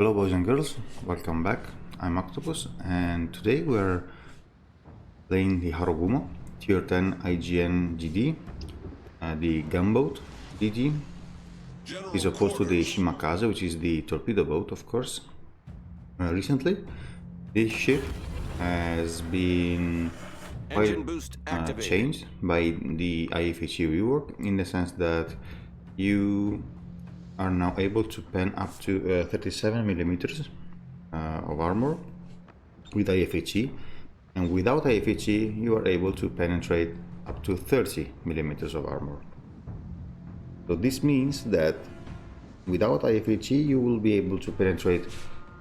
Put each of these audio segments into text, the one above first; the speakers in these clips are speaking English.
Hello boys and girls, welcome back. I'm Octopus and today we're playing the Harugumo tier 10 IGN GD, the gunboat DD, is opposed to the Shimakaze, which is the torpedo boat, of course. Recently this ship has been quite changed by the IFHE rework, in the sense that you are now able to pen up to 37 millimeters of armor with IFHE, and without IFHE you are able to penetrate up to 30 millimeters of armor. So this means that without IFHE you will be able to penetrate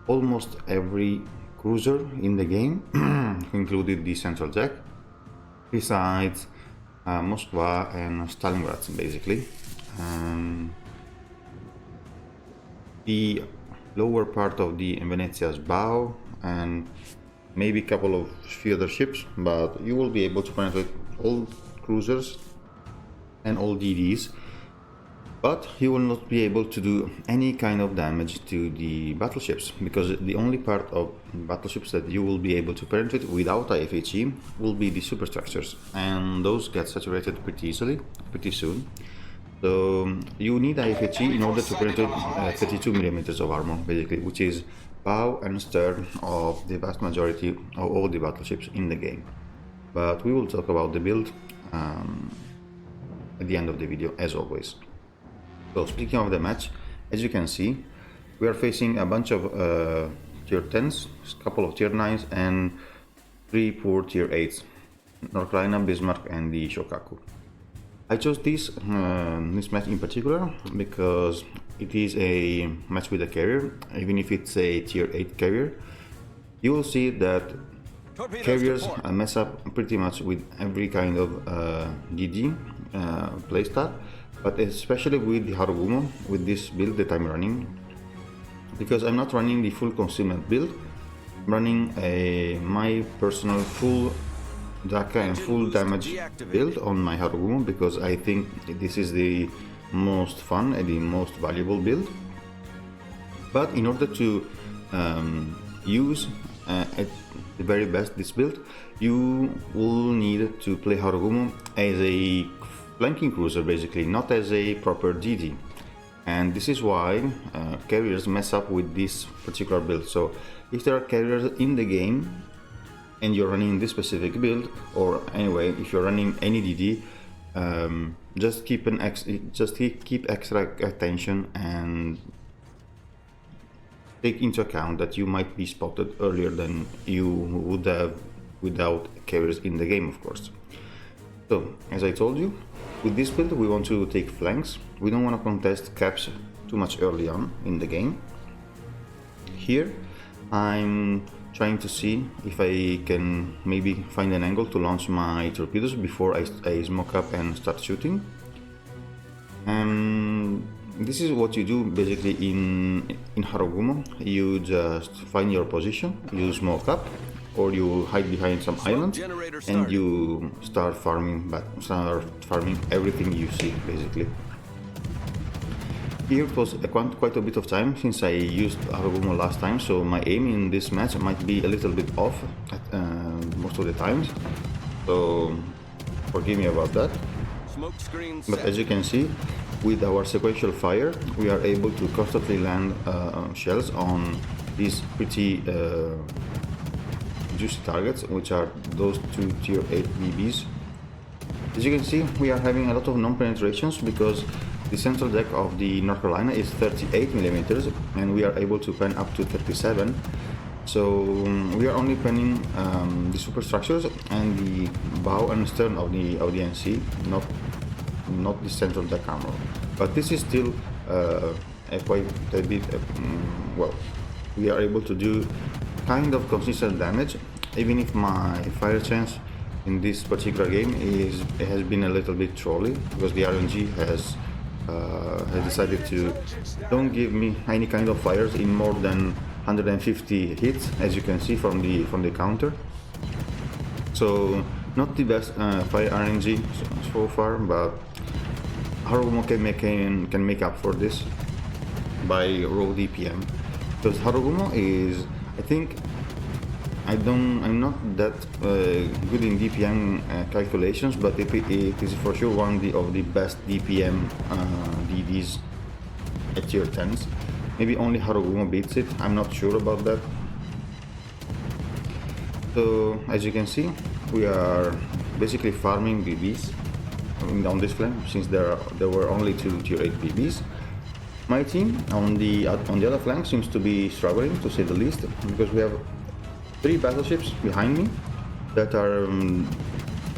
almost every cruiser in the game, including the Central Jack, besides Moskva and Stalingrad basically. The lower part of the Venezia's bow and maybe a couple of few other ships, but you will be able to penetrate all cruisers and all DDs, but you will not be able to do any kind of damage to the battleships, because the only part of battleships that you will be able to penetrate without IFHE will be the superstructures, and those get saturated pretty easily, pretty soon. So you need IFHE in order to penetrate 32 millimeters of armor, basically, which is bow and stern of the vast majority of all the battleships in the game. But we will talk about the build at the end of the video, as always. So speaking of the match, as you can see, we are facing a bunch of tier 10s, a couple of tier 9s, and 3 poor tier 8s, North Carolina, Bismarck, and the Shokaku. I chose this match in particular because it is a match with a carrier. Even if it's a tier 8 carrier, you will see that carriers mess up pretty much with every kind of DD playstyle, but especially with the Harugumo, with this build that I'm running, because I'm not running the full concealment build. I'm running my personal full Daka and full damage build on my Harugumo, because I think this is the most fun and the most valuable build. But in order to use at the very best this build, you will need to play Harugumo as a flanking cruiser, basically, not as a proper DD. And this is why carriers mess up with this particular build. So if there are carriers in the game and you're running this specific build, or anyway, if you're running any DD, just keep extra attention and take into account that you might be spotted earlier than you would have without carriers in the game, of course. So, as I told you, with this build we want to take flanks. We don't want to contest caps too much early on in the game. Here I'm trying to see if I can maybe find an angle to launch my torpedoes before I smoke up and start shooting. And this is what you do basically in Harugumo. You just find your position, you smoke up, or you hide behind some island, and you start farming everything you see, basically. Here it was quite a bit of time since I used Harugumo last time, so my aim in this match might be a little bit off at most of the times, so forgive me about that. But as you can see, with our sequential fire we are able to constantly land shells on these pretty juicy targets, which are those two tier 8 BBs. As you can see, we are having a lot of non-penetrations because the central deck of the North Carolina is 38 millimeters and we are able to pen up to 37. So we are only penning the superstructures and the bow and stern of the NC, not the central deck armor. But this is still quite a bit, well, we are able to do kind of consistent damage, even if my fire chance in this particular game has been a little bit trolly, because the RNG has decided to don't give me any kind of fires in more than 150 hits, as you can see from the counter. So not the best fire RNG so far, but Harugumo can make up for this by raw DPM. Because Harugumo is, I think, I'm not that good in DPM calculations, but it is for sure one of the best DPM DDs at tier 10s. Maybe only Harugumo beats it, I'm not sure about that. So as you can see, we are basically farming BBs on this flank, since there were only 2 tier 8 BBs. My team on the other flank seems to be struggling, to say the least, because we have 3 battleships behind me that are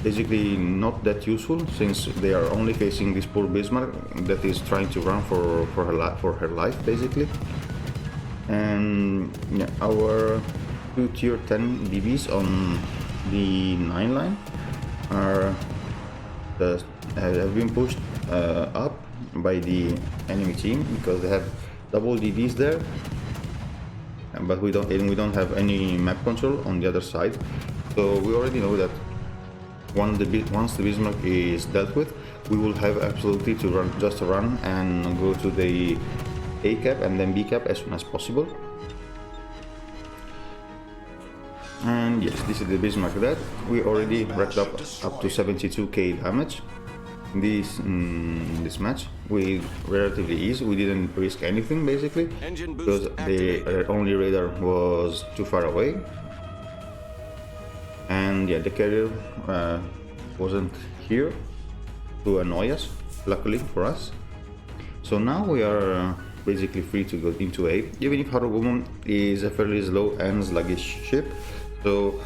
basically not that useful, since they are only facing this poor Bismarck that is trying to run for her life basically. And yeah, our 2 tier 10 BBs on the 9 line have been pushed up by the enemy team, because they have double DDs there, but we don't have any map control on the other side. So we already know that once the Bismarck is dealt with, we will have absolutely to run and go to the A cap and then B cap as soon as possible. And yes, this is the Bismarck that we already racked up to 72k damage. This match with relatively easy. We didn't risk anything basically, because the only radar was too far away, and yeah, the carrier wasn't here to annoy us, luckily for us. So now we are basically free to go into A, even if Harugumo is a fairly slow and sluggish ship. So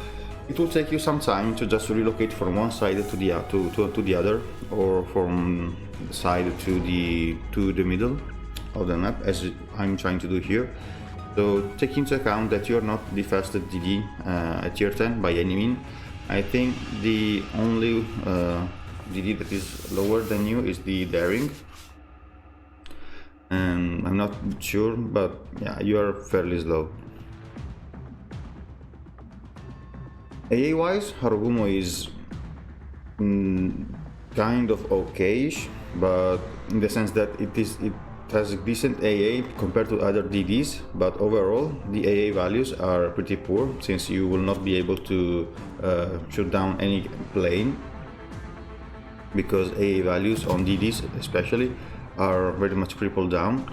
it will take you some time to just relocate from one side to the other, or from the side to the middle of the map, as I'm trying to do here. So take into account that you're not the fastest DD at tier 10 by any mean. I think the only DD that is lower than you is the Daring, and I'm not sure, but yeah, you are fairly slow. AA wise, Harugumo is kind of okayish, but in the sense that it has a decent AA compared to other DDs, but overall the AA values are pretty poor, since you will not be able to shoot down any plane, because AA values on DDs especially are very much crippled down.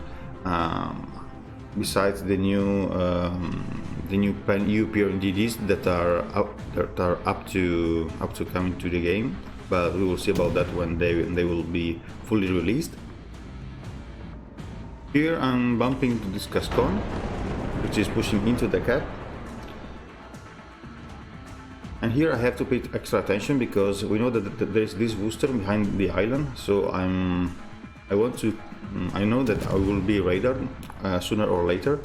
Besides the new pan-EU DDs that are up to coming to the game, but we will see about that when they will be fully released. Here I'm bumping into this Cascon, which is pushing into the cap, and here I have to pay extra attention, because we know that there is this booster behind the island. So I know that I will be radared sooner or later,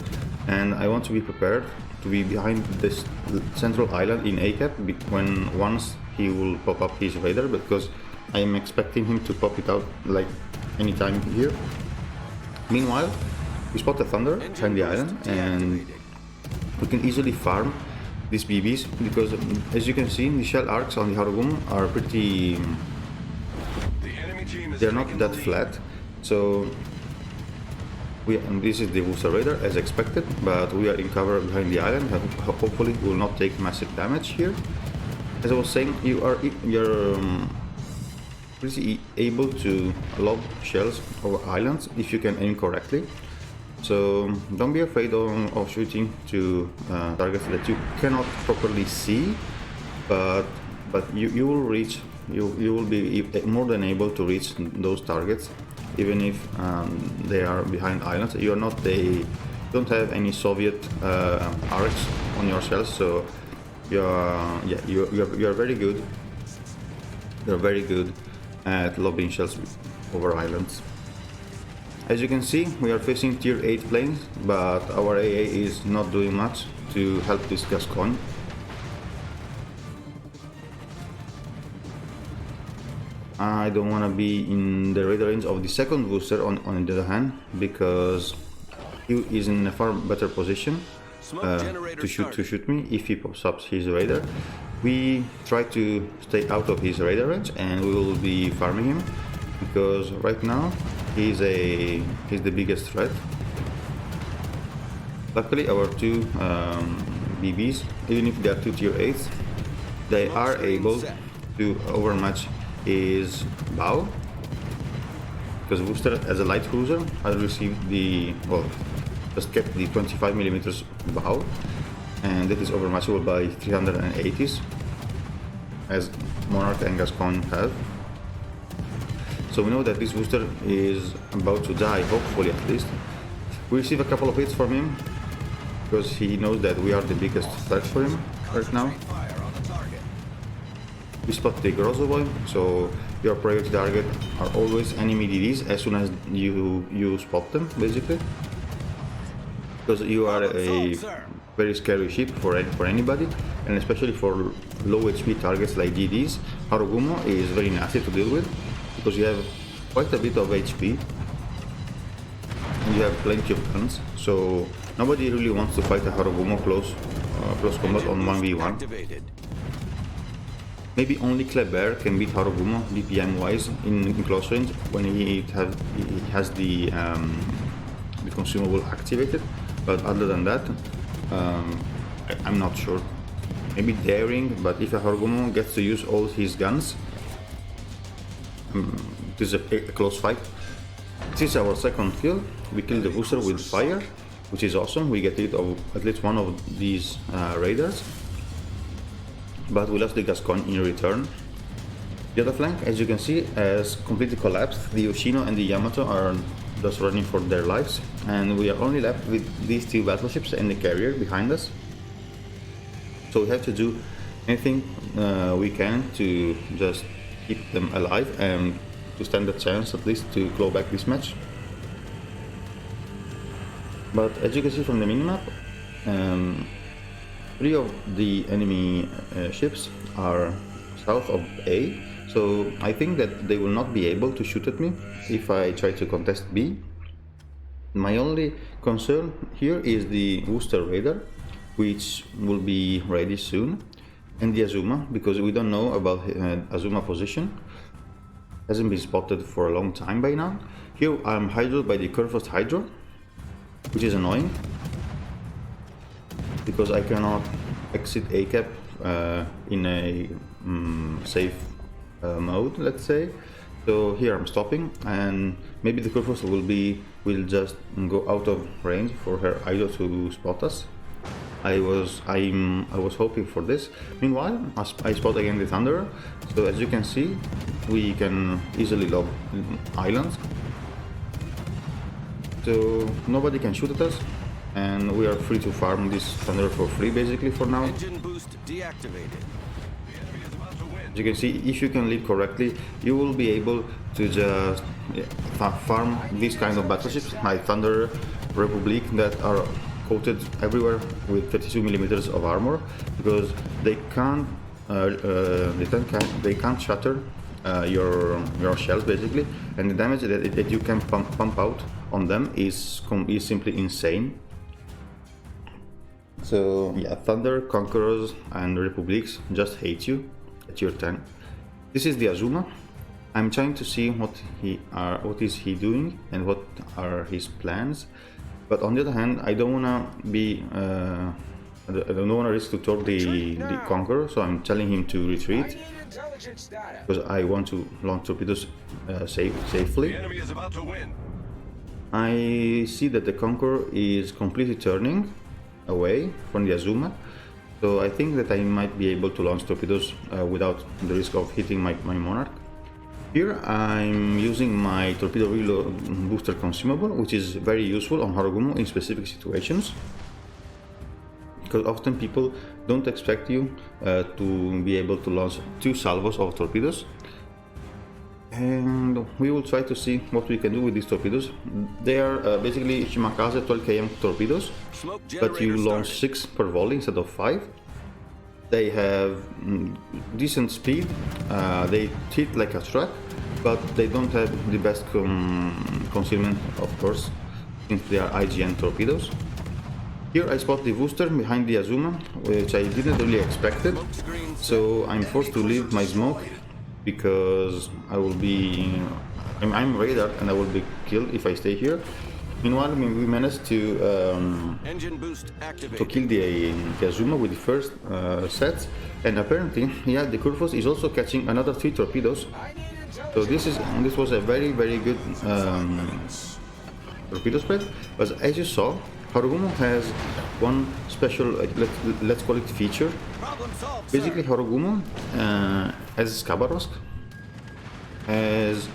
and I want to be prepared to be behind this central island in A cap once he will pop up his radar, because I am expecting him to pop it out like anytime here. Meanwhile, we spot the Thunder behind the island, and we can easily farm these BBs, because as you can see, the shell arcs on the Harugumo are pretty... they're not that flat. So this is the booster radar as expected, but we are in cover behind the island. Hopefully we will not take massive damage here. As I was saying, you're pretty able to lob shells over islands if you can aim correctly. So don't be afraid of shooting to targets that you cannot properly see, but you will reach. You will be more than able to reach those targets, even if they are behind islands. You don't have any Soviet arcs on your shells, so you are very good. You're very good at lobbing shells over islands. As you can see, we are facing tier 8 planes, but our AA is not doing much to help this Gascon. I don't want to be in the radar range of the second booster on the other hand, because he is in a far better position to shoot me if he pops up his radar. We try to stay out of his radar range, and we will be farming him, because right now he's the biggest threat. Luckily, our two BBs, even if they are 2 tier 8s, they are able to overmatch his bow, because Wooster, as a light cruiser, has received the, well, just kept the 25mm bow, and that is overmatchable by 380s, as Monarch and Gascon have. So we know that this Wooster is about to die, hopefully at least. We receive a couple of hits from him, because he knows that we are the biggest threat for him right now. We spot the Grozovoi, so your priority target are always enemy DDs as soon as you spot them, basically. Because you are a very scary ship for anybody, and especially for low HP targets like DDs. Harugumo is very nasty to deal with, because you have quite a bit of HP, and you have plenty of guns, so nobody really wants to fight a Harugumo close combat on 1v1. Maybe only Kleber can beat Harugumo DPM wise in close range when he has the consumable activated, but other than that, I'm not sure. Maybe daring, but if a Harugumo gets to use all his guns, this is a close fight. This is our second kill. We kill the booster with fire, which is awesome. We get rid of at least one of these raiders, but we lost the Gascon in return. The other flank, as you can see, has completely collapsed. The Yoshino and the Yamato are just running for their lives, and we are only left with these two battleships and the carrier behind us. So we have to do anything we can to just keep them alive and to stand a chance at least to claw back this match. But as you can see from the minimap, 3 of the enemy ships are south of A, so I think that they will not be able to shoot at me if I try to contest B. My only concern here is the Wooster Raider, which will be ready soon, and the Azuma, because we don't know about Azuma position. Hasn't been spotted for a long time by now. Here I'm hydroed by the Curved Hydro, which is annoying, because I cannot exit ACAP in a safe mode, let's say. So here I'm stopping, and maybe the Curved will just go out of range for her Hydro to spot us. I was hoping for this. Meanwhile, I spot again the Thunderer, so as you can see, we can easily lob islands. So nobody can shoot at us, and we are free to farm this Thunderer for free, basically, for now. Engine boost deactivated. As you can see, if you can lead correctly, you will be able to just farm these kind of battleships like Thunderer, Republic, that are coated everywhere with 32mm of armor, because they can't shatter your shells, basically, and the damage that you can pump out on them is simply insane. So yeah, Thunder, Conquerors and Republics just hate you at your turn. This is the Azuma. I'm trying to see what is he doing and what are his plans. But on the other hand, I don't wanna risk to torque the Conqueror, so I'm telling him to retreat, because I want to launch torpedoes safely. I see that the Conqueror is completely turning away from the Azuma, so I think that I might be able to launch torpedoes without the risk of hitting my Monarch. Here I'm using my torpedo reload booster consumable, which is very useful on Harugumo in specific situations, because often people don't expect you to be able to launch 2 salvos of torpedoes. And we will try to see what we can do with these torpedoes. They are basically Shimakaze 12 km torpedoes, but you launch 6 per volley instead of 5. They have decent speed, they hit like a truck, but they don't have the best concealment, of course, since they are IGN torpedoes. Here I spot the Wooster behind the Azuma, which I didn't really expect it, so I'm forced to leave my smoke, because I'm radar and I will be killed if I stay here. Meanwhile, we managed Engine boost to activated. kill the Harugumo with the first set, and apparently, yeah, the Kurfos is also catching another 3 torpedoes. So this was a very good torpedo spread. But as you saw, Harugumo has one special, let's call it feature. Problem solved, Basically, sir. Harugumo, as Khabarovsk, has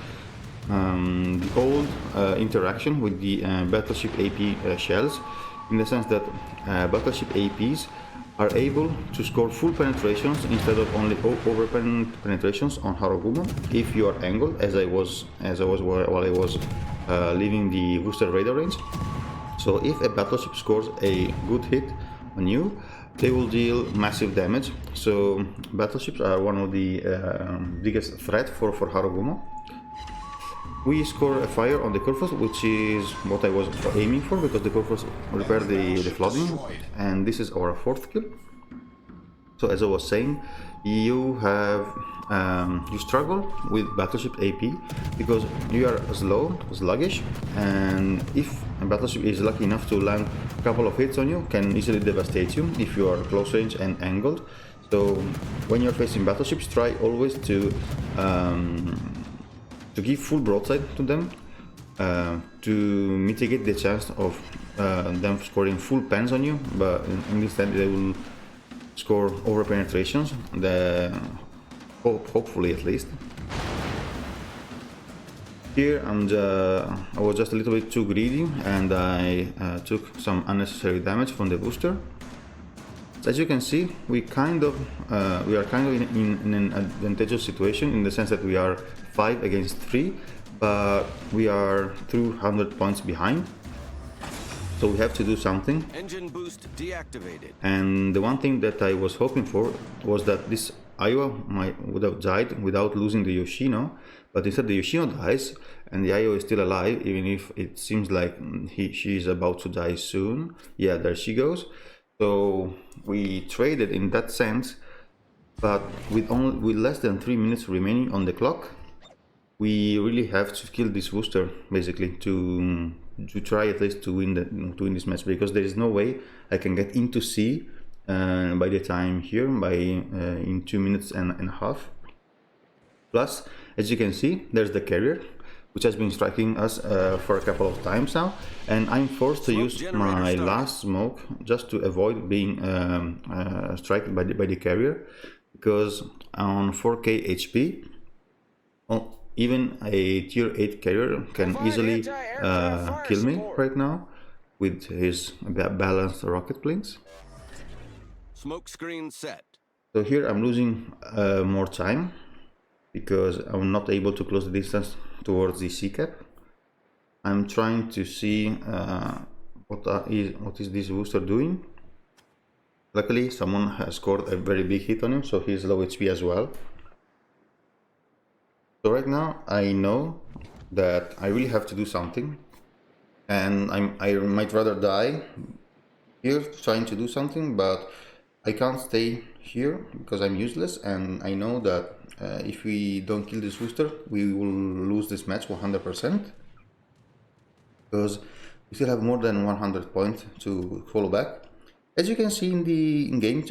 the old interaction with the battleship AP shells, in the sense that battleship APs are able to score full penetrations instead of only over penetrations on Harugumo if you are angled, as I was while I was leaving the Worcester radar range. So if a battleship scores a good hit on you, they will deal massive damage. So battleships are one of the biggest threat for Harugumo. We score a fire on the Kurfos, which is what I was aiming for, because the Kurfos repair the flooding, and this is our 4th kill. So as I was saying, you struggle with battleship AP because you are slow, sluggish, and if a battleship is lucky enough to land a couple of hits on you, can easily devastate you if you are close range and angled. So when you're facing battleships, try always to give full broadside to them to mitigate the chance of them scoring full pens on you, but instead they will score over penetrations, hopefully at least. Here I was just a little bit too greedy, and I took some unnecessary damage from the booster. As you can see, we are kind of in an advantageous situation, in the sense that we are 5 against 3, but we are 200 points behind. So we have to do something. Engine boost deactivated. And the one thing that I was hoping for was that this Iowa would have died without losing the Yoshino, but instead the Yoshino dies and the Iowa is still alive, even if it seems like she is about to die soon. Yeah, there she goes. So we traded in that sense, but with less than 3 minutes remaining on the clock, we really have to kill this Worcester, basically, to try at least to win this match, because there is no way I can get into sea by the time here in 2 minutes and a half. Plus, as you can see, there's the carrier, which has been striking us for a couple of times now, and I'm forced to use my last smoke just to avoid being struck by the carrier, because on 4k HP, even a tier 8 carrier can easily kill me right now with his balanced rocket planes. Smoke screen set. So here I'm losing more time, because I'm not able to close the distance towards the sea cap. I'm trying to see what is this booster doing. Luckily, someone has scored a very big hit on him, so he's low HP as well. So right now I know that I really have to do something, and I might rather die here trying to do something, but I can't stay here because I'm useless, and I know that if we don't kill this booster, we will lose this match 100%, because we still have more than 100 points to follow back. As you can see in the game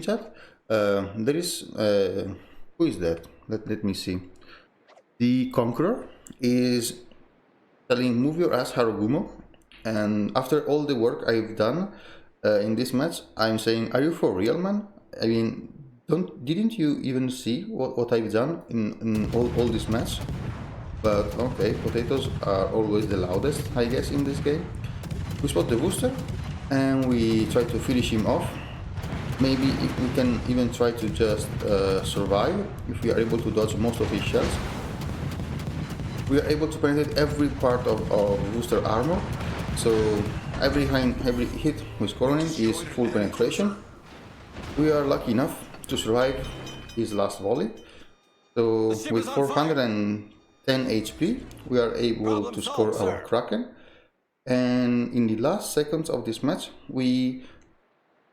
chat, there is who is that? Let me see. The Conqueror is telling move your ass Harugumo, and after all the work I've done in this match, I'm saying, are you for real, man? I mean, didn't you even see what I've done in all this match? But okay, potatoes are always the loudest, I guess, in this game. We spot the booster and we try to finish him off. Maybe if we can even try to just survive, if we are able to dodge most of his shells. We are able to penetrate every part of booster armor, so every hit we score on him is full penetration. We are lucky enough to survive his last volley. So with 410 HP, we are able to score our Kraken. And in the last seconds of this match, we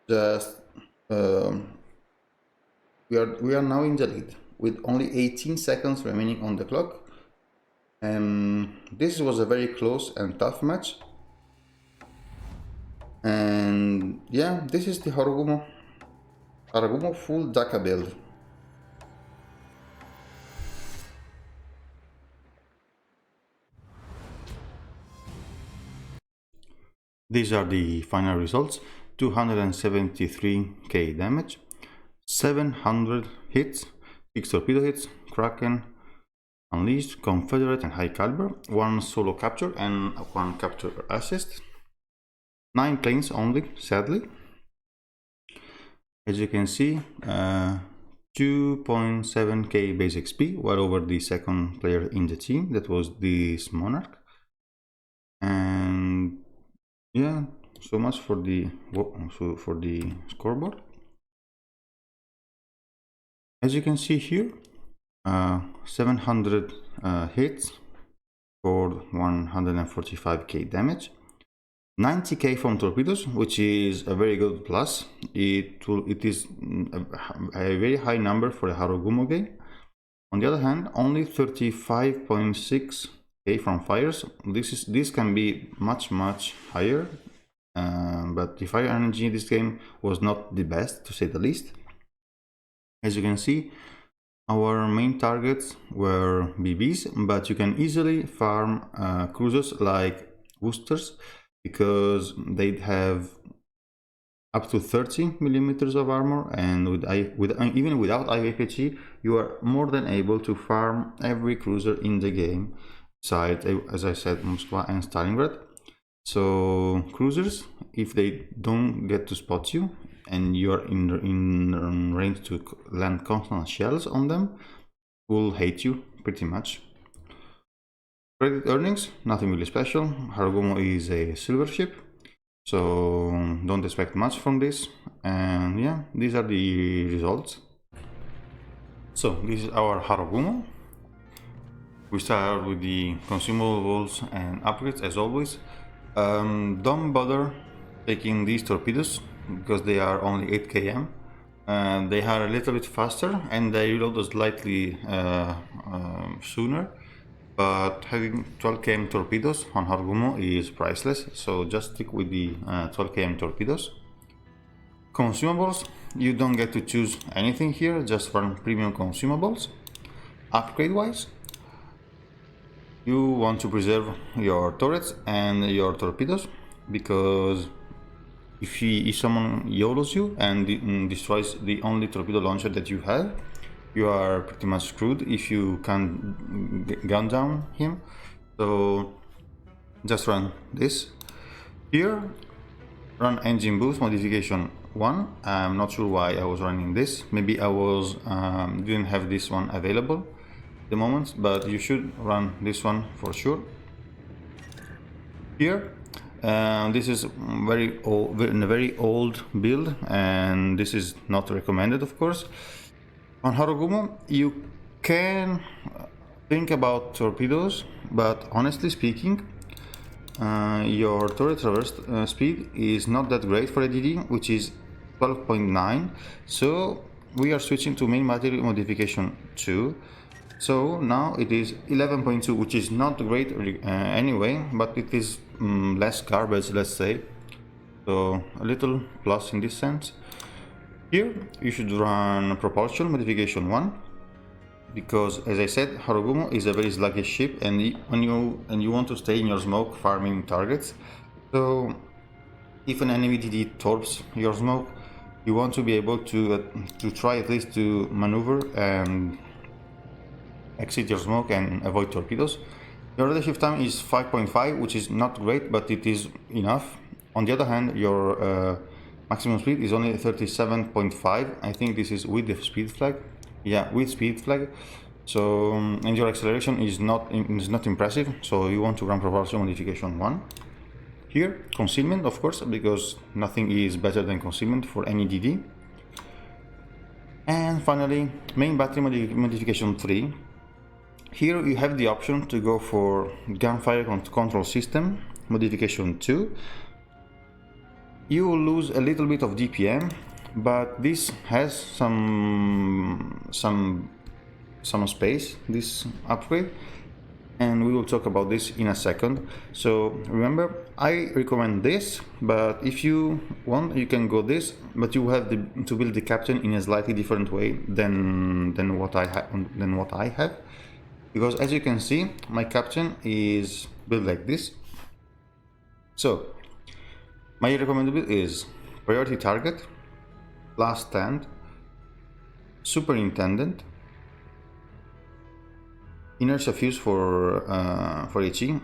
just we are now in the lead with only 18 seconds remaining on the clock. This was a very close and tough match. And yeah, this is the Harugumo full Daka build. These are the final results: 273k damage, 700 hits, 6 torpedo hits, Kraken, Unleashed, Confederate and High Caliber, 1 solo capture and 1 capture assist, 9 planes only, sadly. As you can see, 2.7k base XP, well over the second player in the team, that was this Monarch. And yeah, so much for the scoreboard. As you can see here, 700 hits for 145k damage, 90k from torpedoes, which is a very good plus. It is a very high number for a Harugumo game. On the other hand, only 35.6k from fires. This can be much higher, but the fire energy in this game was not the best, to say the least. As you can see, our main targets were BBs, but you can easily farm cruisers like boosters, because they have up to 30 millimeters of armor, and even without IFHE, you are more than able to farm every cruiser in the game, besides, as I said, Moskva and Stalingrad. So cruisers, if they don't get to spot you and you are in range to land constant shells on them, will hate you pretty much. Credit earnings, nothing really special. Harugumo is a silver ship, so don't expect much from this. And yeah, these are the results. So this is our Harugumo. We start with the consumables and upgrades as always. Don't bother taking these torpedoes because they are only 8 km. They are a little bit faster and they reload slightly sooner. But having 12 km torpedoes on Harugumo is priceless, so just stick with the 12 km torpedoes. Consumables, you don't get to choose anything here, just run premium consumables. Upgrade wise, you want to preserve your turrets and your torpedoes, because if someone YOLOs you and destroys the only torpedo launcher that you have, you are pretty much screwed if you can't gun down him. So just run this. Here, run engine boost modification 1. I'm not sure why I was running this. Maybe I was didn't have this one available at the moment, but you should run this one for sure. Here, this is a very old build, and this is not recommended, of course. On Harugumo, you can think about torpedoes, but honestly speaking, your turret traverse speed is not that great for a DD, which is 12.9. So we are switching to main battery modification 2. So now it is 11.2, which is not great anyway, but it is less garbage, let's say. So a little plus in this sense. Here you should run propulsion modification 1, because as I said, Harugumo is a very sluggish ship, and you want to stay in your smoke farming targets. So if an enemy DD torps your smoke, you want to be able to try at least to maneuver and exit your smoke and avoid torpedoes. Your ready shift time is 5.5, which is not great, but it is enough. On the other hand, your maximum speed is only 37.5. I think this is with the speed flag. Yeah, with speed flag. So and your acceleration is not impressive. So you want to run propulsion modification 1. Here, concealment, of course, because nothing is better than concealment for any DD. And finally, main battery modification 3. Here you have the option to go for gunfire control system modification 2. You will lose a little bit of DPM, but this has some space, this upgrade. and we will talk about this in a second. So remember, I recommend this, but if you want, you can go this, but you have to build the captain in a slightly different way than what I have, because as you can see, my captain is built like this. So my recommended build is priority target, last stand, superintendent, inertia fuse for HE,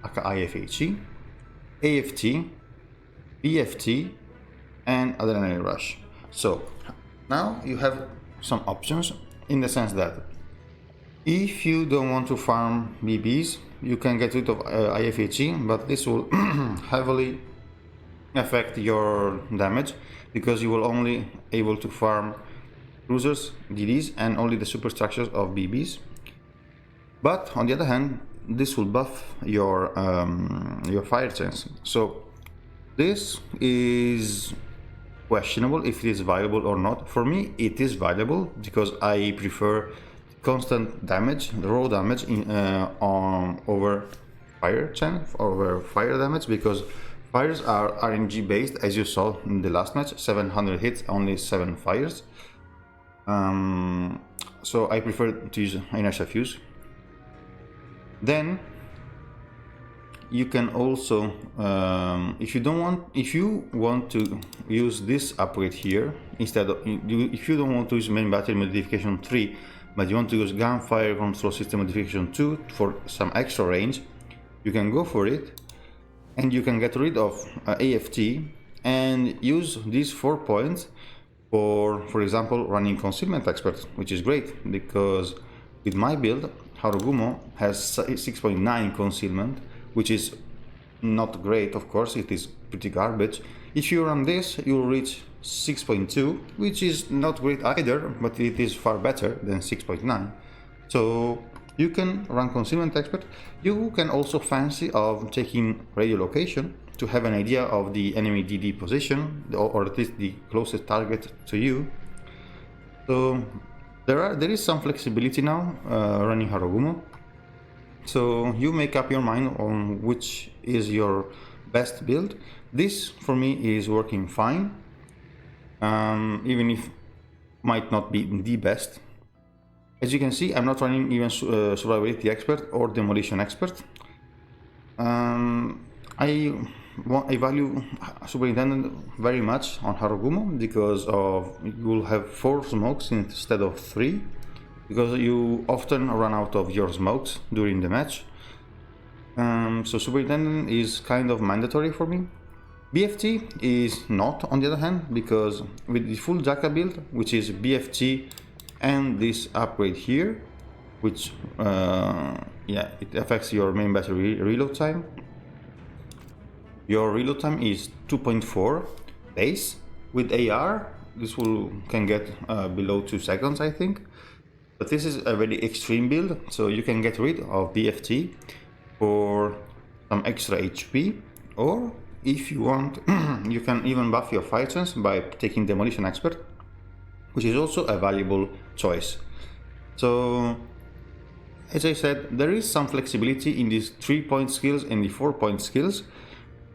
aka IFHE, AFT, BFT, and adrenaline rush. So now you have some options, in the sense that if you don't want to farm BBs, you can get rid of IFHE, but this will heavily affect your damage, because you will only able to farm cruisers, DDs, and only the superstructures of BBs. But on the other hand, this will buff your fire chance. So this is questionable if it is viable or not. For me, it is viable, because I prefer constant damage, raw damage over fire chance, over fire damage, because fires are RNG based, as you saw in the last match. 700 hits, only 7 fires. So I prefer to use inertia fuse. Then you can also, if you want to use this upgrade here, instead of, if you don't want to use main battery modification 3, but you want to use gunfire control system modification 2 for some extra range, you can go for it, and you can get rid of AFT and use these 4 points for example, running concealment expert, which is great, because with my build, Harugumo has 6.9 concealment, which is not great, of course, it is pretty garbage. If you run this, you will reach 6.2, which is not great either, but it is far better than 6.9. So you can run concealment expert. You can also fancy of taking radio location to have an idea of the enemy DD position, or at least the closest target to you. So there is some flexibility now running Harugumo. So you make up your mind on which is your best build. This for me is working fine, even if might not be the best. As you can see, I'm not running even survivability expert or demolition expert. I value superintendent very much on Harugumo, because of you will have 4 smokes instead of 3, because you often run out of your smokes during the match. So superintendent is kind of mandatory for me. BFT is not, on the other hand, because with the full Jaka build, which is BFT and this upgrade here, which it affects your main battery reload time. Your reload time is 2.4 base. With AR, this can get below 2 seconds, I think. But this is a very extreme build, so you can get rid of BFT for some extra HP, or if you want, you can even buff your fire chance by taking Demolition Expert, which is also a valuable choice. So, as I said, there is some flexibility in these 3-point skills and the 4-point skills.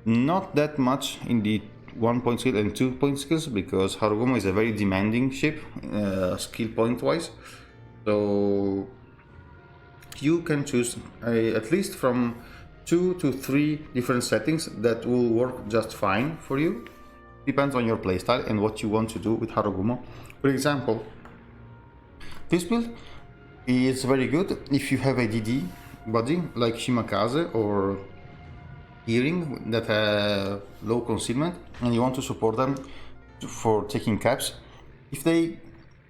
Not that much in the 1-point skill and 2-point skills, because Harugumo is a very demanding ship, skill point wise. So you can choose at least from 2 to 3 different settings that will work just fine for you. Depends on your playstyle and what you want to do with Harugumo. For example, this build is very good if you have a DD body like Shimakaze or Hearing that have low concealment, and you want to support them for taking caps. If they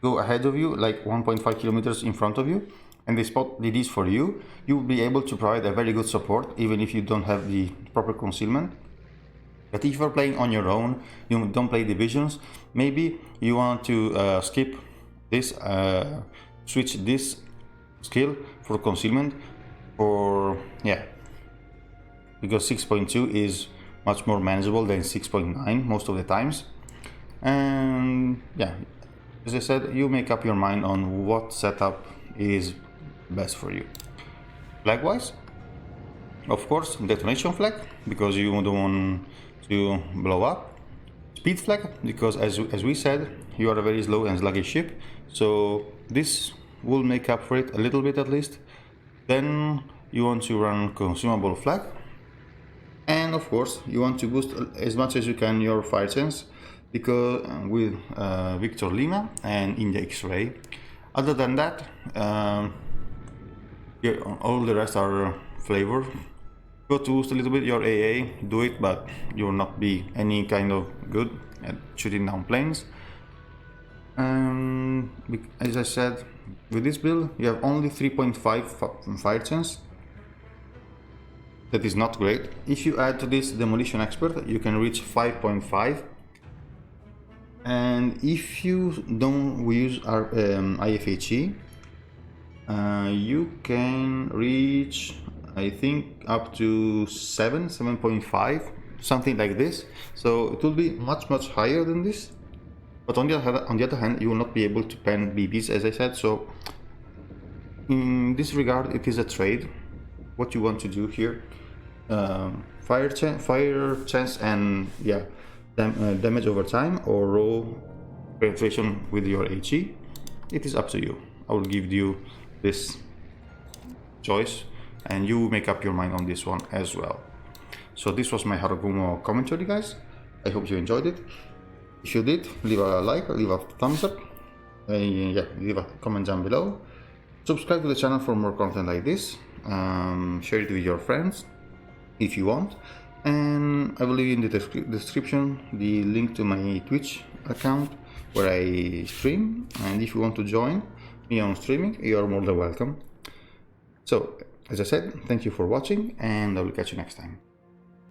go ahead of you, like 1.5 kilometers in front of you, and they spot DDs for you, you will be able to provide a very good support, even if you don't have the proper concealment. But if you're playing on your own, you don't play divisions, maybe you want to skip this, switch this skill for concealment, or because 6.2 is much more manageable than 6.9 most of the times. And as I said, you make up your mind on what setup is best for you. flag-wise. Of course, detonation flag, because you don't want to blow up. Speed flag, because as we said, you are a very slow and sluggish ship, so this will make up for it a little bit at least. Then you want to run consumable flag, and of course you want to boost as much as you can your fire chance, because with Victor Lima and India X-Ray. Other than that, yeah, all the rest are flavor. Go to boost a little bit your AA, do it, but you will not be any kind of good at shooting down planes. As I said, with this build you have only 3.5 fire chance. That is not great. If you add to this demolition expert, you can reach 5.5. And if you don't use our IFHE, you can reach, I think, up to 7.5, something like this. So it will be much higher than this. But on the other hand, you will not be able to pen BBs, as I said. So in this regard, it is a trade. What you want to do here, fire chance and yeah, damage over time, or roll penetration with your HE. It is up to you. I will give you this choice, and you make up your mind on this one as well. So this was my Harugumo commentary, guys. I hope you enjoyed it. If you did, leave a like, leave a thumbs up, yeah, leave a comment down below. Subscribe to the channel for more content like this. Share it with your friends if you want, and I will leave in the description the link to my Twitch account where I stream, and if you want to join me on streaming, you are more than welcome. So as I said, thank you for watching, and I will catch you next time.